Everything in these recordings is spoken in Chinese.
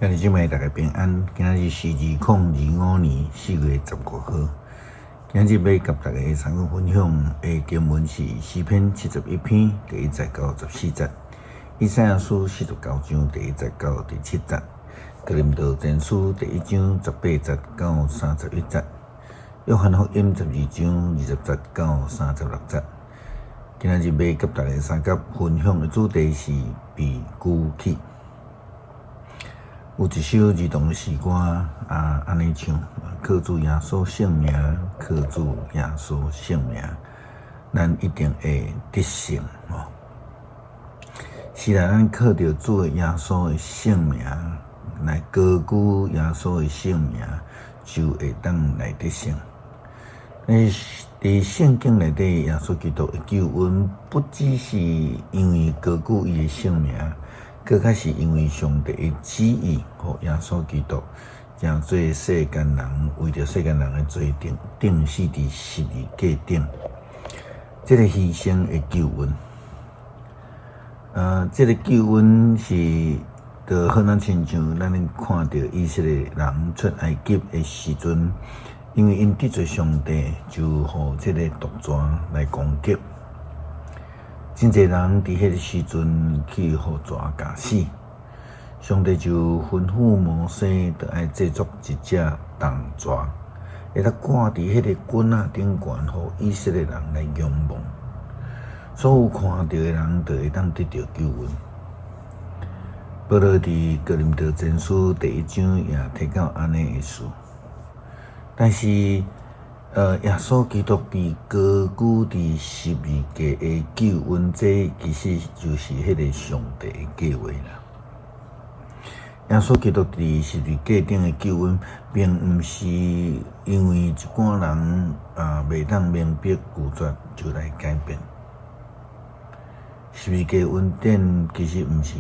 今日即卖大家平安。今日是2025年4月15号。今日要甲大家参考分享的经文是诗篇71篇第1节到14节，以赛亚书49章第1节到第7节，哥林多前书第1章18节到31节，约翰福音12章20节到36节。今日要甲大家分享的主题是被孤弃。有一首儿童的诗歌安尼唱：靠主耶稣圣名，靠主耶稣圣名，咱一定会得胜哦。是啦，咱靠着主的耶稣的圣名来高举耶稣的圣名，就会当来得胜。伫圣经内底，耶稣基督的救恩，不只是因为高举伊的圣名。更较是因为上帝的旨意，互耶稣基督将做世间人，为着世间人的罪定死伫十字架顶，这个牺牲的救恩。这个救恩是就好像亲像咱看到以色列人出埃及的时阵，因为因得罪上帝，就互这个毒蛇来攻击。真侪人伫迄个时阵去互蛇咬死，上帝就吩咐摩西，着爱制作一只铜蛇，会当挂伫迄个棍仔顶悬，互以色列人来仰望。所有看到的人，就会当得到救恩。保罗伫哥林多前书第1章也提到安尼的事，但是。耶稣基督被高举伫十字架的救恩，这其实就是迄个上帝的计划啦。耶稣基督伫十字架顶的救恩，并毋是因为一般人袂当明白拒绝就来改变。十字架恩典其实毋是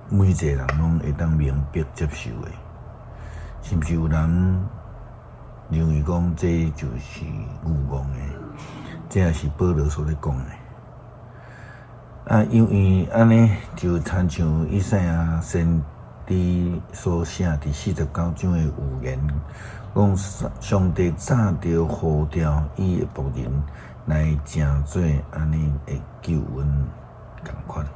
每一个人拢会当明白接受的，甚至有人认为讲这就是愚妄的，这也是保罗所咧讲的。因为安尼就参像以赛亚先知所写第49章的预言，讲上帝早就呼召伊的仆人来成做安尼的救恩同款。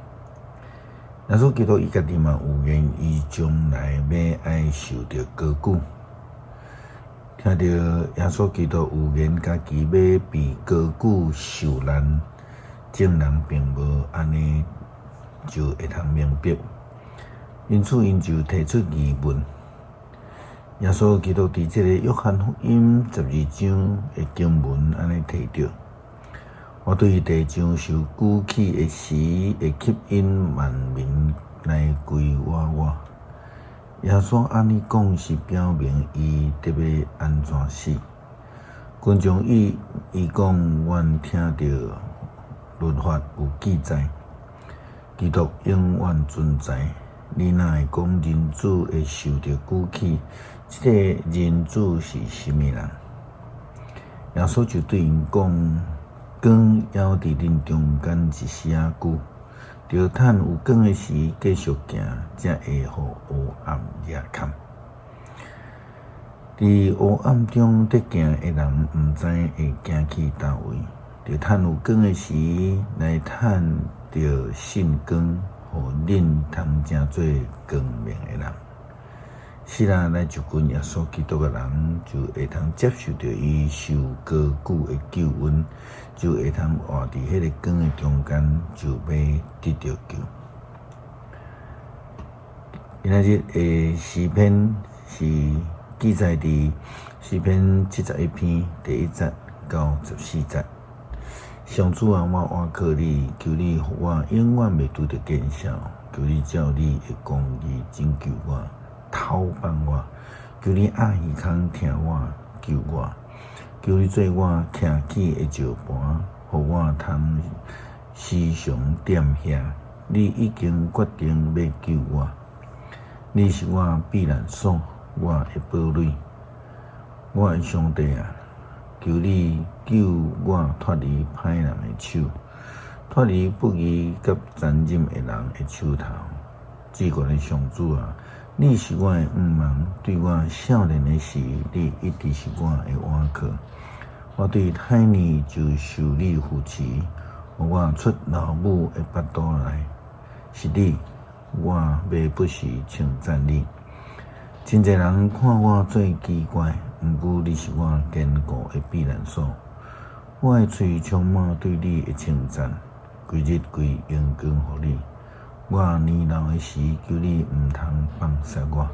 耶稣基督伊家己嘛有言，伊将来要爱受到高举。听到耶稣基督有言，家己要被高举受难，众人并无安尼就会通明白，因此因就提出疑问。耶稣基督伫这个约翰福音12章的经文安尼提到：我对地上受举起的时，会吸引万民来归我。耶稣安尼讲是表明伊特别安怎死。群众伊讲，阮听到律法有记载，基督永远存在。你若会讲人子会受到举起，这个人子是什么人？耶稣就对因讲：光要伫恁中间一时仔久。着趁有光的时继续行，才会互黑暗遮掩。伫黑暗中得行的人，毋知会行去倒位。着趁有光的时来趁着圣光，互恁通成做光明的人。是啦，来一群耶稣基督的人，就会通接受到伊受高举的救恩，就会通活伫迄个光的中间，就要得到救。今日的诗篇是记载伫诗篇71篇第1节到14节。上主啊，我倚靠你，求你互我永远袂拄着见笑，求你照你的公义拯救我。偷帮我，求你爱耳孔听我，救我，求你做我徛起的石盘，互我通时常踮遐。你已经决定要救我，你是我避难所，我的堡垒。我的上帝啊，求你救我脱离歹人的手，脱离不义甲残忍的人的手头。至高的上主啊，你是我的毋茫，对我少年的时，你一直是我的依靠。我对太年就受你扶持，我出老母的腹肚来，是你，我要不时称赞你。真侪人看我做奇怪，毋过你是我坚固的避难所。我的嘴充满对你的称赞，规日归荣光予你。我年老的时，求你毋通放下我；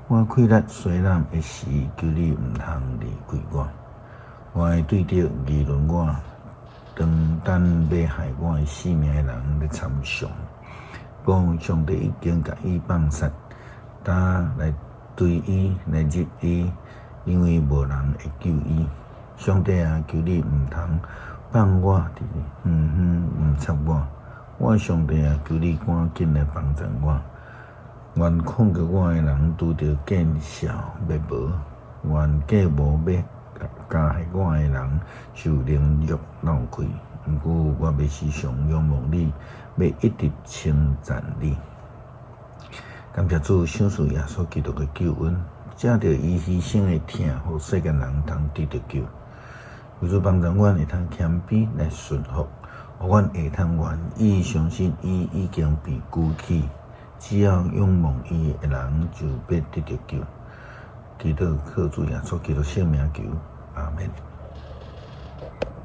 我溃烂衰烂的时，求你毋通离开我。我会对着议论我、当等要害我的性命的人咧参详，讲上帝已经甲伊放杀，打来对伊来入伊，因为无人会救伊。上帝啊，求你毋通放我伫毋插我。我上帝啊，求你赶紧来帮助我。愿控告我的人拄着见笑灭无，愿假无要加害我的人受凌辱闹亏。毋过我要时常仰望你，要一直称赞你。感谢主赏赐耶稣基督的救恩，借着伊牺牲的疼，互世间人通得到救。为主帮助阮会通谦卑来顺服。互阮会通愿意相信伊已经被cứu起，只要仰望伊的人就必得到救。祈祷靠主耶稣基督圣名求，阿门。